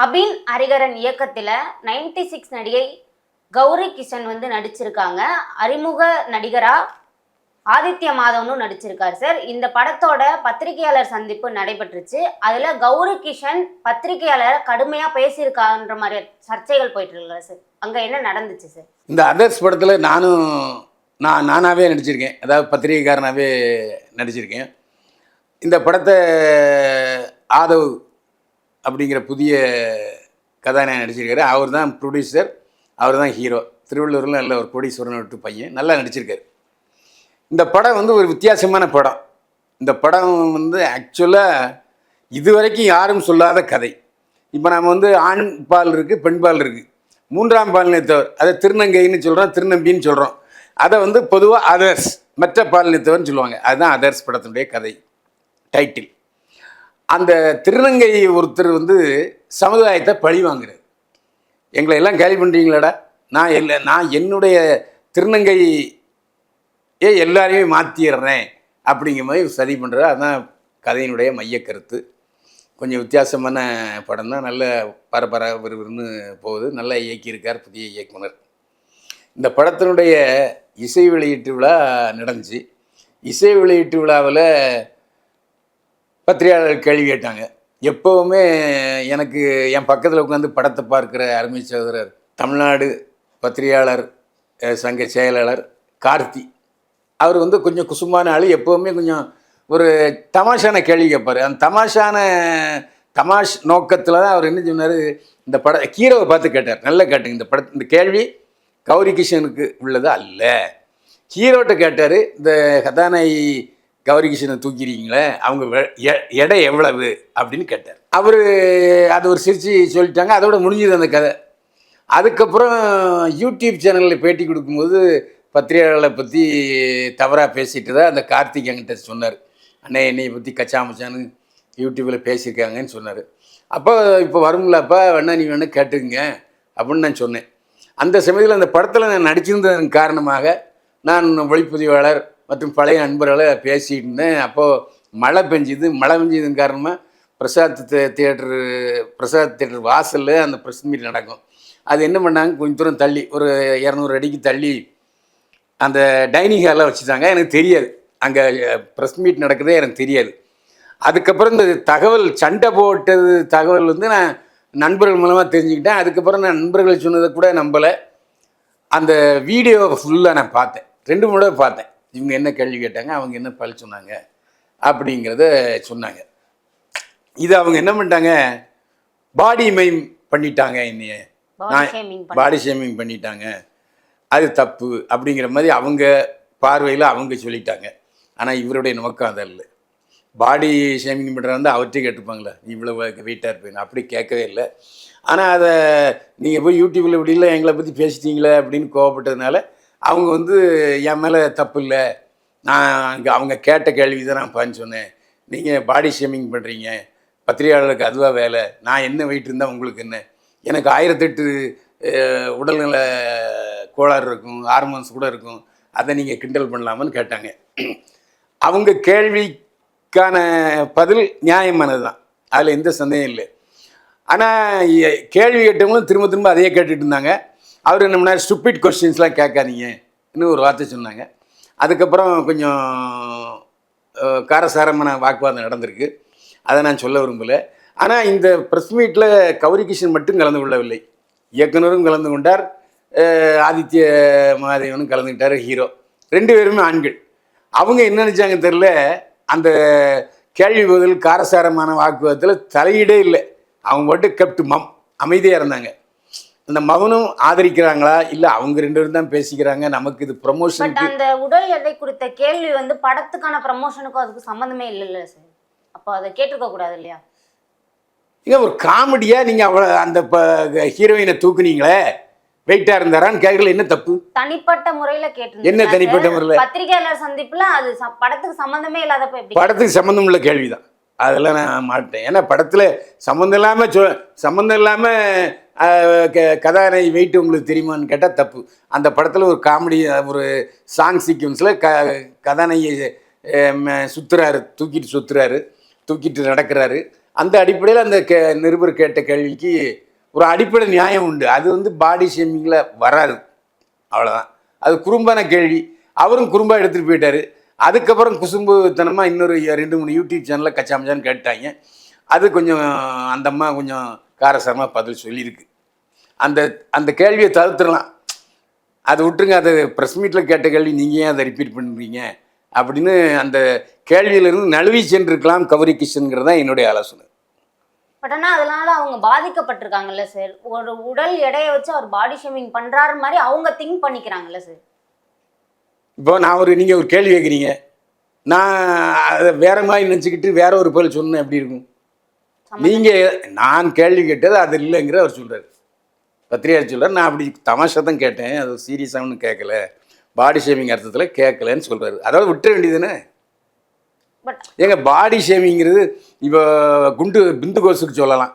அபின் ஹரிஹரன் இயக்கத்துல 96 நடிகை கௌரி கிஷன் நடிச்சிருக்காங்க. அறிமுக நடிகரா ஆதித்ய மாதவனும் நடிச்சிருக்காரு சார். இந்த படத்தோட பத்திரிகையாளர் சந்திப்பு நடைபெற்றுச்சு. அதுல கௌரி கிஷன் பத்திரிகையாளரை கடுமையா பேசியிருக்கான்ற மாதிரி சர்ச்சைகள் போயிட்டு இருக்கு சார். அங்க என்ன நடந்துச்சு சார்? இந்த அதர்ஸ் படத்துல நானாவே நடிச்சிருக்கேன். அதாவது பத்திரிகைக்காரனாவே நடிச்சிருக்கேன். இந்த படத்தை ஆதவ் அப்படிங்கிற புதிய கதாநாயகன் நடிச்சிருக்காரு. அவர் தான் ப்ரொடியூசர், அவர் தான் ஹீரோ. திருவள்ளூரில் நல்ல ஒரு கோடீஸ்வரன் விட்டு பையன், நல்லா நடிச்சிருக்காரு. இந்த படம் ஒரு வித்தியாசமான படம். இந்த படம் ஆக்சுவலாக இதுவரைக்கும் யாரும் சொல்லாத கதை. இப்போ நம்ம ஆண் பால் இருக்குது, பெண் பால் இருக்குது, மூன்றாம் பாலினத்தவர், அதை திருநங்கைன்னு சொல்கிறோம், திருநம்பின்னு சொல்கிறோம். அதை பொதுவாக அதர்ஸ், மற்ற பாலினத்தவர்னு சொல்லுவாங்க. அதுதான் அதர்ஸ் படத்தினுடைய கதை டைட்டில். அந்த திருநங்கை ஒருத்தர் சமுதாயத்தை பழி வாங்குறாரு. எங்களை எல்லாம் கேள்வி பண்ணுறீங்களாடா, நான் என்னுடைய திருநங்கையே எல்லாரையுமே மாற்றிடுறேன் அப்படிங்கிற மாதிரி சதி பண்ணுறாரு. அதுதான் கதையினுடைய மையக்கருத்து. கொஞ்சம் வித்தியாசமான படம் தான். நல்ல விறுவிறுன்னு போகுது. நல்லா இயக்கியிருக்கார் புதிய இயக்குனர். இந்த படத்தினுடைய இசை வெளியீட்டு விழா நடந்துச்சு. இசை வெளியீட்டு விழாவில் பத்திரிகையாளர்கள் கேள்வி கேட்டாங்க. எப்போவுமே எனக்கு என் பக்கத்தில் உட்காந்து படத்தை பார்க்குற அருமை சகோதரர் தமிழ்நாடு பத்திரிகையாளர் சங்க செயலாளர் கார்த்தி, அவர் கொஞ்சம் குசுமான ஆள். எப்போவுமே கொஞ்சம் ஒரு தமாஷான கேள்வி கேட்பார். அந்த தமாஷ் நோக்கத்தில் தான் அவர் என்ன சொன்னார், இந்த ஹீரோவை பார்த்து கேட்டார். நல்லா கேட்டுங்க, இந்த கேள்வி கௌரி கிஷனுக்கு உள்ளது அல்ல, ஹீரோட்ட கேட்டார். இந்த கதாநாயகி கௌரி கிஷனை தூக்கிருக்கீங்களே, அவங்க எடை எவ்வளவு அப்படின்னு கேட்டார். அவர் அது ஒரு சிரிச்சு சொல்லிட்டாங்க. அதோட முடிஞ்சது அந்த கதை. அதுக்கப்புறம் யூடியூப் சேனலில் பேட்டி கொடுக்கும்போது பத்திரிகையாளர்களை பற்றி தவறாக பேசிட்டு தான் அந்த கார்த்திக் என்கிட்ட சொன்னார். அண்ணே, என்னையை பற்றி கச்சாமச்சான்னு யூடியூப்பில் பேசியிருக்காங்கன்னு சொன்னார். இப்போ வரும்லப்பா, வேணா நீ வேணா கேட்டுக்குங்க அப்படின்னு நான் சொன்னேன். அந்த சமயத்தில் அந்த படத்தில் நான் நடிச்சிருந்ததன் காரணமாக நான் ஒளிப்பதிவாளர் மற்றும் பழைய நண்பர்களை பேசிகிட்டு இருந்தேன். அப்போது மழை பெஞ்சதுன்னு காரணமாக பிரசாத் தியேட்டர் வாசலில் அந்த ப்ரெஸ் மீட் நடக்கும். அது என்ன பண்ணாங்க, கொஞ்சம் தூரம் தள்ளி ஒரு 200 அடிக்கு தள்ளி அந்த டைனிங் ஹாலில் வச்சுட்டாங்க. எனக்கு தெரியாது, அங்கே ப்ரெஸ் மீட் நடக்குதே எனக்கு தெரியாது. அதுக்கப்புறம் இந்த சண்டை போட்டது தகவல் நான் நண்பர்கள் மூலமாக தெரிஞ்சுக்கிட்டேன். அதுக்கப்புறம் நான் நண்பர்கள் சொன்னதை கூட நம்பலை. அந்த வீடியோவை ஃபுல்லாக நான் பார்த்தேன், 2 முறை பார்த்தேன். இவங்க என்ன கேள்வி கேட்டாங்க, அவங்க என்ன பதில் சொன்னாங்க அப்படிங்கிறத சொன்னாங்க. இது அவங்க என்ன பண்ணிட்டாங்க, பாடி மைம் பண்ணிட்டாங்க, என்னைய பாடி ஷேமிங் பண்ணிட்டாங்க, அது தப்பு அப்படிங்கிற மாதிரி அவங்க பார்வையில் அவங்க சொல்லிட்டாங்க. ஆனால் இவருடைய நோக்கம் அதல்ல. பாடி ஷேமிங் பண்ணுற அவர்கிட்ட கேட்டுப்பாங்களே, இவ்வளோ வெயிட்டாக இருப்பீங்க, அப்படி கேட்கவே இல்லை. ஆனால் அதை நீங்கள் போய் யூடியூப்பில் இப்படி இல்லை எங்களை பற்றி பேசிட்டீங்களே அப்படின்னு கோவப்பட்டதுனால அவங்க என் மேலே தப்பு இல்லை, நான் அவங்க கேட்ட கேள்வி தான் நான் பான்னு சொன்னேன், நீங்கள் பாடி ஷேமிங் பண்ணுறீங்க, பத்திரிகையாளருக்கு அதுவாக வேலை, நான் என்ன வெயிட் இருந்தால் உங்களுக்கு என்ன, எனக்கு 1008 உடல்நல கோளாறு இருக்கும், ஹார்மோன்ஸ் கூட இருக்கும், அதை நீங்கள் கிண்டல் பண்ணலாமான்னு கேட்டாங்க. அவங்க கேள்விக்கான பதில் நியாயமானது தான், அதில் எந்த சந்தேகம் இல்லை. ஆனால் கேள்வி கேட்டவங்களும் திரும்ப திரும்ப அதையே கேட்டுட்டு இருந்தாங்க. அவர் என்ன பண்ணார், ஸ்டூபிட் கொஸ்டின்ஸ்லாம் கேட்காதீங்க இன்னும் ஒரு வார்த்தை சொன்னாங்க. அதுக்கப்புறம் கொஞ்சம் காரசாரமான வாக்குவாதம் நடந்திருக்கு, அதை நான் சொல்ல விரும்பலை. ஆனால் இந்த ப்ரெஸ் மீட்டில் கௌரி கிஷன் மட்டும் கலந்து கொள்ளவில்லை, இயக்குனரும் கலந்து கொண்டார், ஆதித்ய மாதவனும் கலந்துக்கிட்டார், ஹீரோ 2 பேருமே ஆண்கள். அவங்க என்ன நினச்சாங்க தெரில, அந்த கேள்வி பதில் காரசாரமான வாக்குவாதத்தில் தலையீடே இல்லை. அவங்க மட்டும் கெப்ட் அமைதியாக இருந்தாங்க. அந்த மகனும் ஆதரிக்கிறாங்களா இல்லை அவங்க 2 பேரும் தான் பேசிக்கிறாங்க, நமக்கு இது ப்ரமோஷன். அந்த உடல் எடை குறித்த கேள்வி படத்துக்கான ப்ரமோஷனுக்கும் அதுக்கு சம்மந்தமே இல்லைல்ல சார். அப்போ அதை கேட்டிருக்க கூடாது இல்லையா? இங்கே ஒரு காமெடியாக நீங்கள் அவ்வளோ அந்த ஹீரோயினை தூக்குனீங்களே, வெயிட்டாக இருந்தாரான்னு கேட்கல, என்ன தப்பு? தனிப்பட்ட முறையில் கேட்டு என்ன தனிப்பட்ட முறையில்? பத்திரிகையாளர் சந்திப்பில் அது படத்துக்கு சம்மந்தமே இல்லாதப்ப எப்படி? படத்துக்கு சம்மந்தம் உள்ள கேள்வி தான், அதெல்லாம் நான் மாட்டேன். ஏன்னா படத்தில் சம்மந்தம் இல்லாமல் கதாநாயகி வெயிட் உங்களுக்கு தெரியுமான்னு கேட்டால் தப்பு. அந்த படத்தில் ஒரு காமெடி, ஒரு சாங் சீக்வன்ஸில் கதாநாயகி சுற்றுறாரு, தூக்கிட்டு நடக்கிறாரு. அந்த அடிப்படையில் அந்த நிருபர் கேட்ட கேள்விக்கு ஒரு அடிப்படை நியாயம் உண்டு. அது வந்து பாடி ஷேமிங்கில் வராது, அவ்வளோதான். அது குறும்பான கேள்வி. அவரும் குறும்பாக எடுத்துகிட்டு போயிட்டார். அதுக்கப்புறம் குசும்புத்தனமாக இன்னொரு 2-3 யூடியூப் சேனலில் கச்சாமச்சான்னு கேட்டாங்க. அது கொஞ்சம் அந்த அம்மா கொஞ்சம் காரசாரமாக பதில் சொல்லியிருக்கு. அந்த அந்த கேள்வியை தவிர்த்துடலாம், அதை விட்டுருங்க. அதை ப்ரெஸ் மீட்டில் கேட்ட கேள்வி நீங்கள் ஏன் அதை ரிப்பீட் பண்ணுறீங்க அப்படின்னு அந்த கேள்வியிலிருந்து நழுவி சென்றிருக்கலாம் கௌரி கிஷன்கிறது தான் என்னுடைய ஆலோசனை. பட் ஆனால் அதனால அவங்க பாதிக்கப்பட்டிருக்காங்கல்ல சார். ஒரு உடல் எடையை வச்சு அவர் பாடி ஷேமிங் பண்ணுறாரு மாதிரி அவங்க திங்க் பண்ணிக்கிறாங்கல்ல சார். இப்போ நீங்கள் ஒரு கேள்வி கேட்குறீங்க, நான் அதை வேற மாதிரி நினச்சிக்கிட்டு வேற ஒரு பதில் சொன்னேன் எப்படி இருக்கும்? நீங்கள் நான் கேள்வி கேட்டது அது இல்லைங்கிற அவர் சொல்கிறார், பத்திரிகையாளர் சொல்கிறார். நான் அப்படி தமாஷா தான் கேட்டேன், அது சீரியஸாக கேட்கல, பாடி ஷேமிங் அர்த்தத்தில் கேட்கலன்னு சொல்கிறாரு. அதாவது விட்டுற வேண்டியதுன்னு. ஏங்க பாடி ஷேமிங்கிறது இப்போ பிந்து கோஸுக்கு சொல்லலாம்,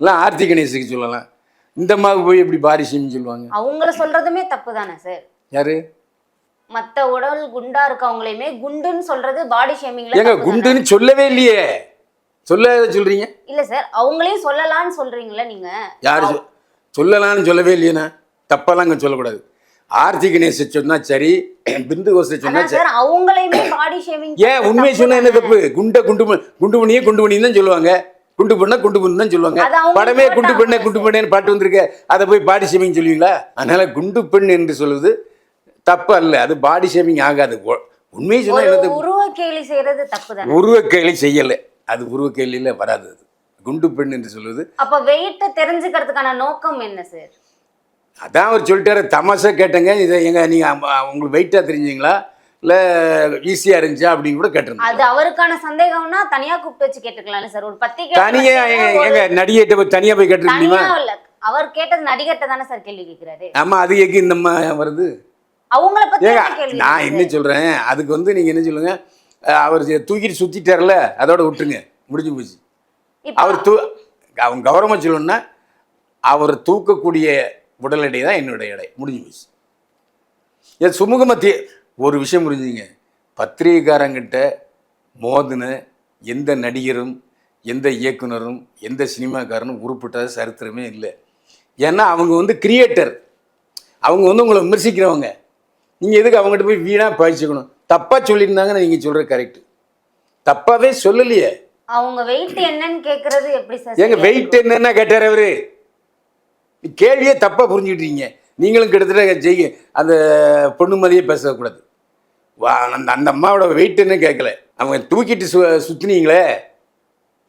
இல்லை ஆர்த்தி கணேசுக்கு சொல்லலாம். இந்த மாதிரி போய் எப்படி பாடி ஷேமிங் சொல்லுவாங்க? அவங்கள சொல்றதுமே தப்பு தானே சார்? யாரு? மற்ற உடல் குண்டா இருக்கவங்களையுமே குண்டுன்னு சொல்றது பாடி ஷேமிங்ல. ஏங்க குண்டுன்னு சொல்லவே இல்லையே, சொல்றீங்க இல்ல சார், அவங்களையும் சொல்லலாம்னு சொல்றீங்களா நீங்க? யாரு சொல்லலாம்னு சொல்லவே இல்லையா? தப்பெல்லாம் அங்கே சொல்லக்கூடாது. ஆர்த்தி கணேச சொன்னா சரி, பிந்து கோஷ சொன்னா சரி. அவங்களையுமே பாடி ஷேமிங் ஏன் உண்மையை சொன்னா என்ன தப்பு? குண்டு பண்ணின்னு தான் சொல்லுவாங்க, குண்டு பண்ணு தான் சொல்லுவாங்க. படமே குண்டு பண்ணேன்னு பாட்டு வந்திருக்க, அதை போய் பாடி ஷேமிங் சொல்லுவீங்களா? அதனால குண்டு பெண் என்று சொல்லுவது தப்பு அல்ல, அது பாடி ஷேமிங் ஆகாது. உண்மையை சொன்னா என்ன? உருவ கேலி செய்யறது தப்பு தான். உருவ கேலி செய்யல, அது உருவ கேலியில வராது. அது குண்டு பெண் என்று சொல்லுவது. அப்ப வெயிட்ட தெரிஞ்சுக்கிறதுக்கான நோக்கம் என்ன சார்? அதான் அவர் சொல்லிட்டாரு, தமாஷா கேட்டேங்க, இதை எங்க நீங்க உங்களுக்கு வெயிட்டா தெரிஞ்சீங்களா இல்லை ஈஸியாக இருந்துச்சா அப்படின்னு கூட கேட்டிருந்தேன். அது அவருக்கான சந்தேகம்னா தனியாக கூப்பிட்டு வச்சு கேட்டுக்கலாம்ல சார். ஒரு பத்திரிகை தனியாக எங்க நடிகைட்ட போய் தனியாக போய் கேட்டுருக்கீங்களா? அவர் கேட்டது நடிகர்கிட்ட தானே சார் கேள்வி கேட்கிறாரு. ஆமா, அது எங்க இந்த வருது அவங்கள பத்தி கேள்வி. நான் என்ன சொல்றேன், அதுக்கு வந்து நீங்க என்ன சொல்லுங்க, அவர் தூக்கிட்டு சுத்திட்டார்ல, அதோட விட்டுருங்க, முடிஞ்சு போச்சு. அவர் அவங்க கௌரவமா சொல்லணும்னா அவர் தூக்கக்கூடிய உடல் எடை தான் என்னுடைய எடை, முடிஞ்சு போச்சு. என் சுமூகமத்திய ஒரு விஷயம் புரிஞ்சுங்க, பத்திரிகைக்காரங்கிட்ட மோதின எந்த நடிகரும் எந்த இயக்குனரும் எந்த சினிமாக்காரனும் உருப்பிட்ட சரித்திரமே இல்லை. ஏன்னா அவங்க வந்து கிரியேட்டர், அவங்க வந்து உங்களை விமர்சிக்கிறவங்க. நீங்கள் எதுக்கு அவங்ககிட்ட போய் வீணாக பயிற்சிக்கணும்? தப்பாக சொல்லியிருந்தாங்கன்னு நீங்கள் சொல்கிற கரெக்டு, தப்பாகவே சொல்லலையே. அவங்க வெயிட் என்னன்னு கேட்கறது எப்படி சார்? ஏங்க வெயிட் என்னன்னா கேட்டார் அவரு, கேள்வியே தப்பாக புரிஞ்சுக்கிட்டீங்க. நீங்களும் கிட்டத்தட்ட அந்த பொண்ணுமதியே பேசக்கூடாது. அந்த அம்மாவோட வெயிட் என்ன கேட்கல, அவங்க தூக்கிட்டு சுற்றினீங்களே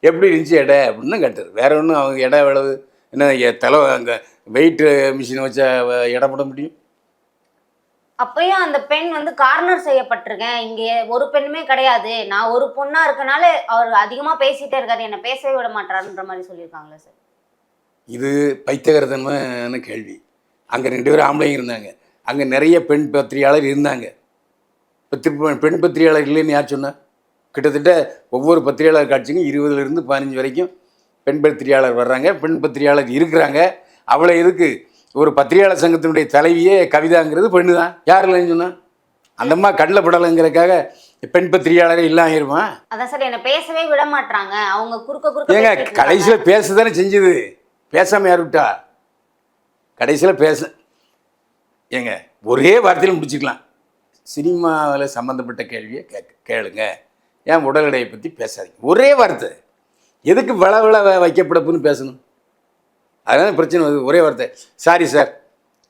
எப்படி இருந்துச்சு எடை அப்படின்னு தான் கேட்டார். வேற ஒன்றும் அவங்க எடை எவ்வளவு என்ன தலை அங்கே வெயிட் மிஷினை வச்சா எடை போட முடியும்? அப்பயும் அந்த பெண் வந்து கார்னர் செய்யப்பட்டிருக்கேன், இங்கே ஒரு பெண்ணுமே கிடையாது, நான் ஒரு பொண்ணா இருக்கனால அவர் அதிகமாக பேசிட்டே இருக்காரு, என்னை பேசவே விட மாட்டாருன்ற மாதிரி சொல்லியிருக்காங்களே சார். இது பைத்தியகரத்தனமான கேள்வி. அங்கே 2 பேரும் ஆம்பளைங்க இருந்தாங்க, அங்கே நிறைய பெண் பத்திரிகையாளர் இருந்தாங்க. பெண் பத்திரிகையாளர் இல்லைன்னு யார் சொன்னா? கிட்டத்தட்ட ஒவ்வொரு பத்திரிகையாளர் காட்சிக்கும் 20லேருந்து 15 வரைக்கும் பெண் பத்திரிகையாளர் வர்றாங்க, பெண் பத்திரிகையாளர் இருக்கிறாங்க. அவ்வளோ எதுக்கு? ஒரு பத்திரிகையாளர் சங்கத்தினுடைய தலைவியே கவிதாங்கிறது பெண்ணு தான். யார் இல்லைன்னு சொன்னா? அந்த அம்மா கண்ணில் படலைங்கிறதுக்காக பெண் பத்திரிகையாளரே இல்லாயிருமா? அதான் சார், என்னை பேசவே விட மாட்டாங்க அவங்க, குறுக்க ஏங்க கடைசியில் பேச தானே செஞ்சுது, பேசாமல் யார் விட்டா? கடைசியில் பேச ஏங்க ஒரே வார்த்தையில் முடிச்சுக்கலாம், சினிமாவில் சம்மந்தப்பட்ட கேள்வியை கேளுங்க, ஏன் உடல் எடையை பற்றி பேசாதீங்க, ஒரே வார்த்தை. எதுக்கு விள வைக்கப்படப்புன்னு பேசணும்? அதனால பிரச்சனை வருது. ஒரே வார்த்தை, சாரி சார்,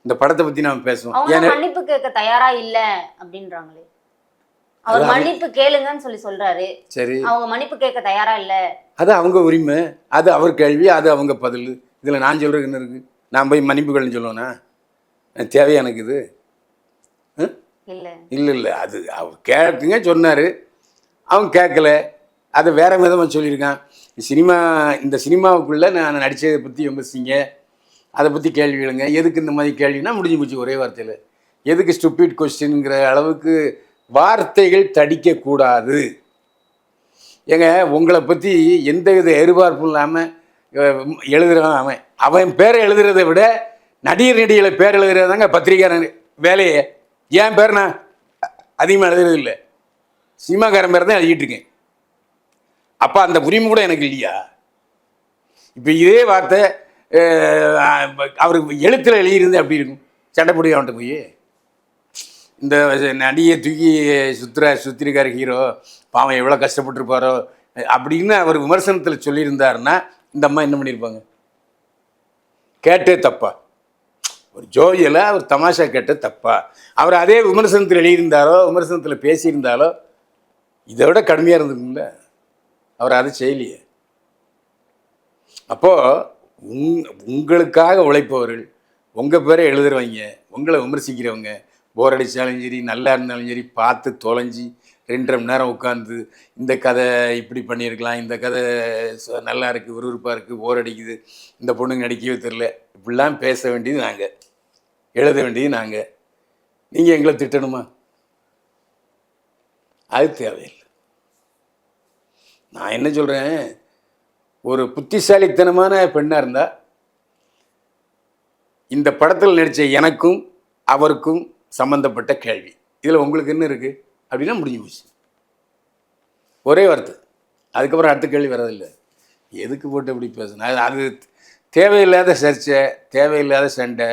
இந்த படத்தை பற்றி நாம் பேசுவோம். ஏன்னா மன்னிப்பு கேட்க தயாரா இல்லை அப்படின்றாங்களே. அவர் மன்னிப்பு கேளுங்கன்னு சொல்றாரு, சரி, அவங்க மன்னிப்பு கேட்க தயாரா இல்லை. அது அவங்க உரிமை, அது அவர் கேள்வி, அது அவங்க பதில். இதில் நான் சொல்கிறது என்ன இருக்குது? நான் போய் மன்னிப்புகள்னு சொல்லுவேன்னா தேவையா எனக்கு இது? இல்லை, அது அவர் கேட்குங்க சொன்னார், அவங்க கேட்கல, அதை வேற விதமாக சொல்லியிருக்கான். இந்த சினிமாவுக்குள்ளே நான் நடித்ததை பற்றி விமர்சிங்க, அதை பற்றி கேள்வி எழுங்க. எதுக்கு இந்த மாதிரி கேள்வினா முடிஞ்சு போச்சு ஒரே வார்த்தையில். எதுக்கு ஸ்டூபிட் கொஸ்டின்ங்கிற அளவுக்கு வார்த்தைகள் தடிக்கக்கூடாது. ஏங்க உங்களை பற்றி எந்த வித எதிர்பார்ப்பும் இல்லாமல் எழுதுகிறான் அவன் பேரை எழுதுறதை விட நடிகர்களை பேர் எழுதுறதாங்க பத்திரிகையாளர் வேலையை. என் பேர் நான் அதிகமாக எழுதுறது இல்லை, சினிமாக்காரன் பேர் தான் எழுதிட்டு இருக்கேன். அப்போ அந்த உரிமை கூட எனக்கு இல்லையா? இப்போ இதே வார்த்தை அவருக்கு எழுத்தில் எழுதியிருந்து அப்படி இருக்கும். சண்டைப்படி அவன்கிட்ட போய் இந்த நடிகை தூக்கி சுத்திருக்காரு ஹீரோ, பாவம் எவ்வளோ கஷ்டப்பட்டுருப்பாரோ அப்படின்னு அவர் விமர்சனத்தில் சொல்லியிருந்தாருன்னா இந்த அம்மா என்ன பண்ணியிருப்பாங்க? கேட்டே தப்பா? ஒரு ஜோதியில் அவர் தமாஷா கேட்ட தப்பா? அவர் அதே விமர்சனத்தில் எழுதியிருந்தாரோ, விமர்சனத்தில் பேசியிருந்தாலோ இதை விட கடுமையாக இருந்திருக்குங்கள. அவர் அதை செய்யலையே. அப்போது உங்களுக்காக உழைப்பவர்கள், உங்கள் பேரை எழுதுறவங்க, உங்களை விமர்சிக்கிறவங்க, போர் அடித்தாலும் சரி நல்லா இருந்தாலும் சரி பார்த்து தொலைஞ்சி 2.5 மணி நேரம் உட்காந்து இந்த கதை இப்படி பண்ணியிருக்கலாம், இந்த கதை நல்லா இருக்குது, விறுவிறுப்பாக இருக்குது, போர் அடிக்குது, இந்த பொண்ணுங்க நடிக்கவே தெரில, இப்படிலாம் பேச வேண்டியது நாங்கள், எழுத வேண்டியது நாங்கள். நீங்கள் எங்களை திட்டணுமா? அது தேவையில்லை. நான் என்ன சொல்கிறேன், ஒரு புத்திசாலித்தனமான பெண்ணாக இருந்தால் இந்த படத்தில் நடித்த எனக்கும் அவருக்கும் சம்மந்தப்பட்ட கேள்வி, இதில் உங்களுக்கு என்ன இருக்குது அப்படின்னா முடிஞ்சு போச்சு. ஒரே வார்த்தை. அதுக்கப்புறம் அடுத்த கேள்வி வர்றதில்லை. எதுக்கு போட்டு எப்படி பேசணும்? அது தேவையில்லாத சர்ச்சை, தேவையில்லாத சண்டை.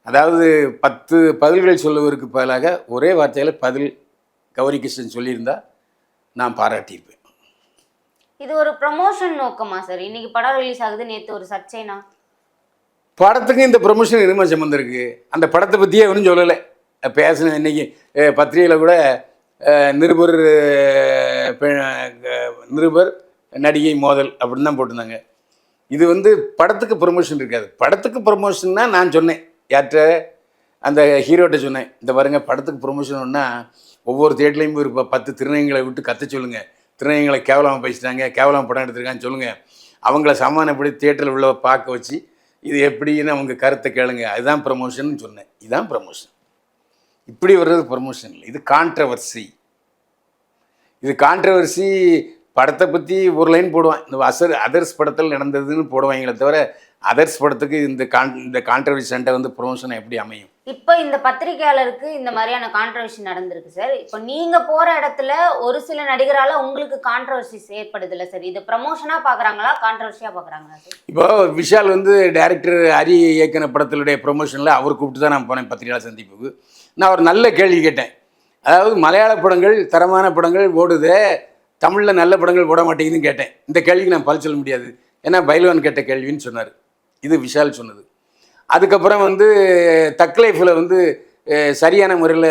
அதாவது 10 பதில்கள் சொல்லுவதற்கு பதிலாக ஒரே வார்த்தையில் பதில் கௌரி கிருஷ்ணன் சொல்லியிருந்தா நான் பாராட்டியிருப்பேன். இது ஒரு ப்ரமோஷன் நோக்கமா சார்? இன்னைக்கு படம் ரிலீஸ் ஆகுது, நேற்று ஒரு சர்ச்சைனா படத்துக்கு இந்த ப்ரமோஷன் எதுவுமே சம்மந்தம் இருக்குது? அந்த படத்தை பற்றியே ஒன்றும் சொல்லலை. பேசின இன்றைக்கி பத்திரிகையில் கூட நிருபர் நடிகை மோதல் அப்படின்னு தான் போட்டிருந்தாங்க. இது படத்துக்கு ப்ரொமோஷன் இருக்காது. படத்துக்கு ப்ரொமோஷன்னா நான் சொன்னேன், யார்கிட்ட? அந்த ஹீரோட்ட சொன்னேன், இந்த பாருங்க படத்துக்கு ப்ரொமோஷன் ஒன்றா ஒவ்வொரு தேட்டர்லையும் ஒரு 10 திருநங்கைகளை விட்டு கற்று சொல்லுங்கள், திருநங்கைகளை கேவலமாக பேசிட்டாங்க, கேவலமாக படம் எடுத்திருக்கான்னு சொல்லுங்கள், அவங்கள சமாதானப்படி தேட்டரில் உள்ள பார்க்க வச்சு இது எப்படின்னு அவங்க கருத்தை கேளுங்க, அதுதான் ப்ரமோஷன் சொன்னேன். இதுதான் ப்ரமோஷன். இப்படி வர்றது ப்ரமோஷன் இல்லை, இது கான்ட்ரவர்சி. இது கான்ட்ரவர்சி. படத்தை பற்றி ஒரு லைன் போடுவான், இந்த அதர்ஸ் படத்தில் நடந்ததுன்னு போடுவாங்களே தவிர அதர்ஸ் படத்துக்கு இந்த கான்ட்ரவர்சி சண்டை ப்ரொமோஷன் எப்படி அமையும்? இப்போ இந்த பத்திரிகையாளருக்கு இந்த மாதிரியான கான்ட்ரவர்சி நடந்திருக்கு சார். இப்போ நீங்கள் போகிற இடத்துல ஒரு சில நடிகரால் உங்களுக்கு கான்ட்ரவர்சிஸ் ஏற்படுது இல்லை சார்? இது ப்ரமோஷனாக பார்க்குறாங்களா, கான்ட்ரவர்சியாக பார்க்குறாங்களா சார்? இப்போ விஷால் டைரக்டர் ஹரி இயக்குன படத்தினுடைய ப்ரொமோஷனில் அவர் கூப்பிட்டு தான் நான் போனேன் பத்திரிகையாளர் சந்திப்புக்கு. நான் ஒரு நல்ல கேள்வி கேட்டேன். அதாவது மலையாள படங்கள் தரமான படங்கள் ஓடுது, தமிழில் நல்ல படங்கள் ஓட மாட்டேங்குதுன்னு கேட்டேன். இந்த கேள்விக்கு நான் பதில் சொல்ல முடியாது, ஏன்னா பைல்வான் கேட்ட கேள்வின்னு சொன்னார். இது விஷால் சொன்னது. அதுக்கப்புறம் தக் லைஃப்பில் சரியான முறையில்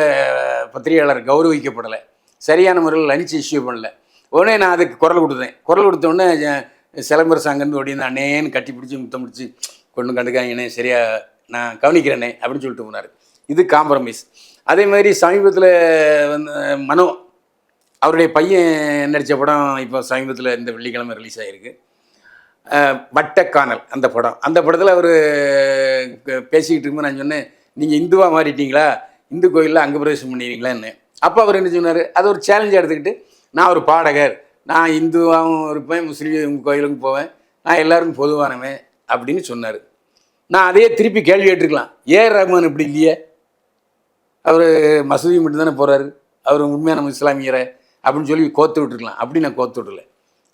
பத்திரிகையாளர் கௌரவிக்கப்படலை, சரியான முறையில் லஞ்ச் இஷ்யூ பண்ணல. உடனே நான் அதுக்கு குரல் கொடுத்தேன். குரல் கொடுத்த உடனே சிலம்பர சாங்கன்னு ஓடி அண்ணேன்னு கட்டி பிடிச்சி முத்தம் பிடிச்சி கொண்டு கண்டுக்காங்கண்ணே, சரியா நான் கவனிக்கிறேனே அப்படின்னு சொல்லிட்டு போனார். இது காம்ப்ரமைஸ். அதே மாதிரி சமீபத்தில் மனோ அவருடைய பையன் நடித்த படம் இப்போ சமீபத்தில் இந்த வெள்ளிக்கிழமை ரிலீஸ் ஆகிருக்கு, வட்டக்கானல். அந்த படத்தில் அவர் பேசிக்கிட்டு இருக்கும்போது நான் சொன்னேன், நீங்கள் இந்துவாக மாறிட்டீங்களா, இந்து கோயிலில் அங்கே பிரவேசம் பண்ணிடுவீங்களான்னு. அப்போ அவர் என்ன சொன்னார், அது ஒரு சேலஞ்சாக எடுத்துக்கிட்டு, நான் ஒரு பாடகர், நான் இந்துவாகவும் இருப்பேன், முஸ்லீம் கோயிலுக்கும் போவேன், நான் எல்லாருக்கும் பொதுவானவன் அப்படின்னு சொன்னார். நான் அதையே திருப்பி கேள்வி கேட்டுருக்கலாம், ஏஆர் ரஹ்மான் இப்படி இல்லையே, அவர் மசூதி மட்டும்தானே போகிறாரு, அவர் உண்மையான இஸ்லாமியரை அப்படின்னு சொல்லி கோத்து விட்டுருக்கலாம். அப்படி நான் கோத்து விடலை.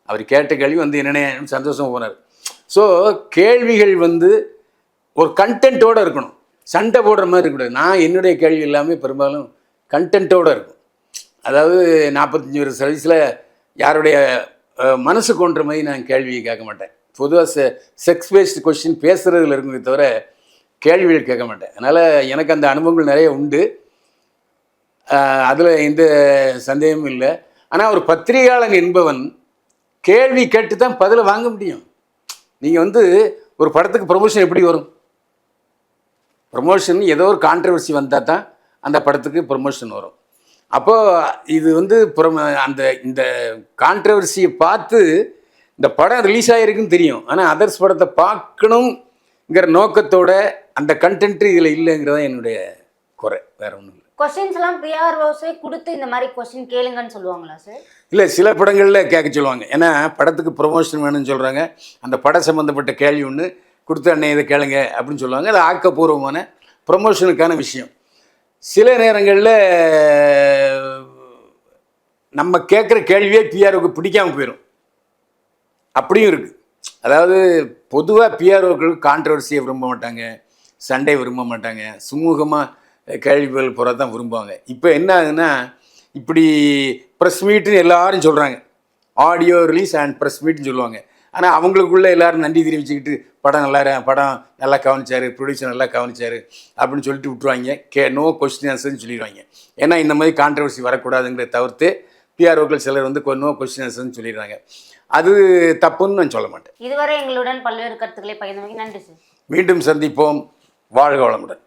அவர் கேட்ட கேள்வி என்னென்ன சந்தோஷமாக போனார். ஸோ கேள்விகள் ஒரு கண்டென்ட்டோடு இருக்கணும், சண்டை போடுற மாதிரி இருக்கக்கூடாது. நான் என்னுடைய கேள்வி எல்லாமே பெரும்பாலும் கண்டென்ட்டோடு இருக்கும். அதாவது 45 வருஷ சர்வீஸில் யாருடைய மனசு கொன்ற மாதிரி நான் கேள்வி கேட்க மாட்டேன். பொதுவாக செக்ஸ் பேஸ்டு கொஸ்டின் பேசுகிறதுல இருக்குமே தவிர கேள்விகள் கேட்க மாட்டேன். அதனால் எனக்கு அந்த அனுபவங்கள் நிறைய உண்டு, அதில் எந்த சந்தேகமும் இல்லை. ஆனால் ஒரு பத்திரிகையாளன் என்பவன் கேள்வி கேட்டு தான் பதிலை வாங்க முடியும். நீங்கள் ஒரு படத்துக்கு ப்ரொமோஷன் எப்படி வரும்? ப்ரொமோஷன் ஏதோ ஒரு கான்ட்ரவர்சி வந்தால் தான் அந்த படத்துக்கு ப்ரொமோஷன் வரும். அப்போது இது இந்த கான்ட்ரவர்சியை பார்த்து இந்த படம் ரிலீஸ் ஆகிருக்குன்னு தெரியும், ஆனால் அதர்ஸ் படத்தை பார்க்கணுங்கிற நோக்கத்தோட அந்த கண்டென்ட்டு இதில் இல்லைங்கிறத என்னுடைய குறை, வேறு ஒன்றும் இல்லை. கொஸ்டின்ஸ்லாம் பிஆர்ஓஸே கொடுத்து இந்த மாதிரி கொஸ்டின் கேளுங்கன்னு சொல்லுவாங்களா சார்? இல்லை, சில படங்களில் கேட்க சொல்லுவாங்க. ஏன்னா படத்துக்கு ப்ரொமோஷன் வேணும்னு சொல்கிறாங்க, அந்த படம் சம்மந்தப்பட்ட கேள்வி ஒன்று கொடுத்து அண்ணே இதை கேளுங்க அப்படின்னு சொல்லுவாங்க. அது ஆக்கப்பூர்வமான ப்ரொமோஷனுக்கான விஷயம். சில நேரங்களில் நம்ம கேட்குற கேள்வியே பிஆர்ஓக்கு பிடிக்காமல் போயிடும். அப்படியும் இருக்குது. அதாவது பொதுவாக பிஆர்ஓக்கள் கான்ட்ரவர்சியை விரும்ப மாட்டாங்க, சண்டை விரும்ப மாட்டாங்க, சுமூகமாக கேள்விகள் போகிற தான் விரும்புவாங்க. இப்போ என்ன ஆகுதுன்னா, இப்படி ப்ரெஸ் மீட்டுன்னு எல்லாரும் சொல்கிறாங்க, ஆடியோ ரிலீஸ் அண்ட் ப்ரெஸ் மீட்னு சொல்லுவாங்க. ஆனால் அவங்களுக்குள்ள எல்லாரும் நன்றி தெரிவிச்சுக்கிட்டு படம் நல்லா கவனிச்சார், ப்ரொடியூசர் நல்லா கவனிச்சார் அப்படின்னு சொல்லிட்டு விட்டுருவாங்க. நோ கொஸ்டின் ஆன்சர்னு சொல்லிடுவாங்க. ஏன்னா இந்த மாதிரி கான்ட்ரவர்சி வரக்கூடாதுங்கிறத தவிர்த்து பிஆர்ஓக்கள் சிலர் வந்து நோ கொஸ்டின் ஆன்சர்னு சொல்லிடுறாங்க. அது தப்புன்னு நான் சொல்ல மாட்டேன். இதுவரை எங்களுடன் பல்வேறு கருத்துக்களை பகிர்ந்தமைக்கு நன்றி சார். மீண்டும் சந்திப்போம். வாழ்க வளமுடன்.